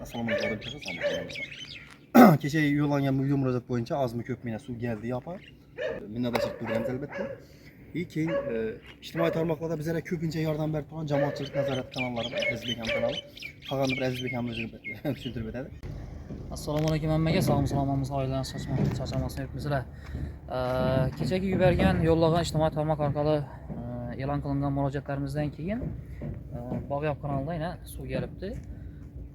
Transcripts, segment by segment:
Assalomu alaykum. Kecha yo'llangan video murojaat bo'yicha ozmi ko'pmi suv keldi yopa. Minnatdorchilik bildiramiz albatta. Keyin ijtimoiy tarmoqlarda bizlarga ko'pincha yordam berib turgan jamoatchilik nazorati kanallari, Azizbekam kanali. Qolganini bir Azizbekam o'zi tushuntirib beradi. Assalomu alaykum hammaga, sog'lom-salomatmiz, oilalarimiz charchamasdan yuribmizlar. Kechagi yuborgan, yo'llagan ijtimoiy tarmoq orqali e'lon qilingan murojaatlarimizdan keyin Bog'yoq kanalida yana suv kelibdi.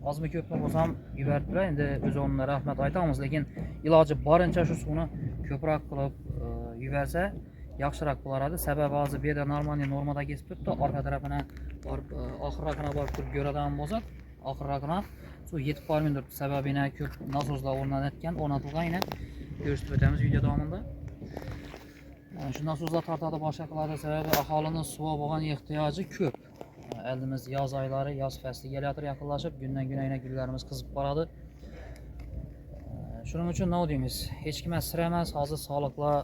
Ozmi ko'pmi bo'lsam yubordilar. Endi o'z o'rnida rahmat aytamiz, lekin iloji boricha shu suvni ko'proq qilib yuborsa yaxshiroq bo'lardi. Sababi hozir bu yerda normada kesib turibdi. Orqa tarafini borib oxirroqina borib turib ko'radigan bo'lsak, oxirroqina suv yetib bormay turibdi. Sababini ko'p nasoslar o'rnatilgan yana ko'rsatib o'tamiz video davomida. Shu nasoslar tortadi, boshqa qiladi. Sababi aholining suv bo'lgan ehtiyoji ko'p. Eldimiz yoz oylari, yoz fasli kelayotir, yaqinlashib, kundan kun ayna gullarimiz qizib boradi. Shuning uchun nima deymiz? Hech kim sir emas, hozir soliqlar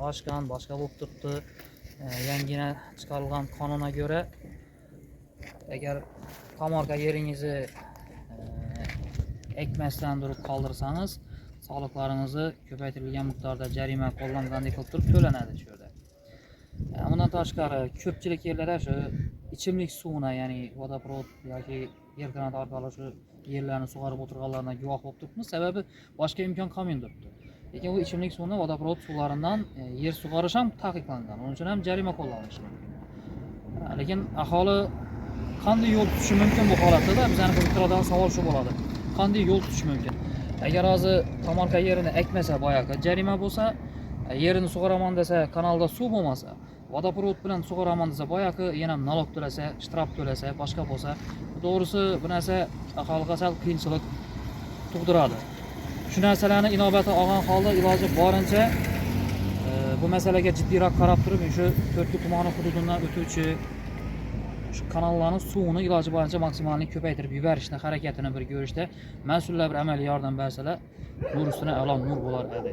oshgan, boshqa bo'lib turibdi. Yangina chiqarilgan qonunga ko'ra agar tomorqa yeringizni ekmasdan turib qoldirsangiz, soliqlaringizni ko'paytirilgan miqdorda jarima qo'llanganday qilib turib to'lanadi shu yerda. Bundan tashqari ko'pchilik yerlarda shu ichimlik suvini, ya'ni vodoprovod yoki yer kanali orqali shu yerlarni sug'orib o'tirganlardan guvoh bo'lib turibmiz. Sababi boshqa imkon qolmay turibdi. Lekin bu ichimlik suvini vodoprovod suvlaridan yer sug'orish ham taqiqlangan. Uning uchun ham jarima qo'llanishi mumkin. Lekin aholi qanday yo'l tutishi mumkin bu holatda? Bizning qiziqtiradigan savol shu bo'ladi. Qanday yo'l tutish mumkin? Agar hozir tomorqa yerini ekmasa boyaqa jarima bo'lsa, yerini sug'oraman desa, kanalda suv bo'lmasa, vodoprovod bilan sug'oraman desa, boyaqa yana nalog to'lasa, shtraf to'lasa, boshqa bo'lsa, to'g'risi bu narsa aholiga sal qiyinchilik tug'diradi. Shu narsalarni inobatga olgan holda iloji boricha bu masalaga jiddiyroq qarab turib, shu 4 tumani hududidan o'tuvchi shu kanallarning suvini iloji boricha maksimalni ko'paytirib yuborishni harakatini bir ko'rishda mas'ullar bir amaliy yordam bersalar, nur ustuna a'lom nur bo'lar edi.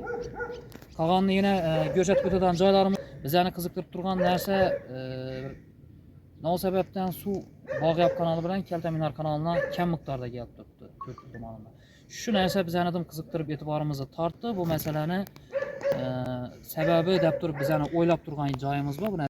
Qolganini yana ko'rsatib o'tadigan joylarimiz bizlarni qiziqtirib turgan narsa nima sababdan suv Bog'yoq kanali bilan Kaltaminar kanalidan kam miqdorda kelib turibdi 4 tumanida. Shu narsa bizlarni qiziqtirib e'tiborimizni tortdi. Bu masalani sababi deb turib bizlarni o'ylab turgan joyimiz bor.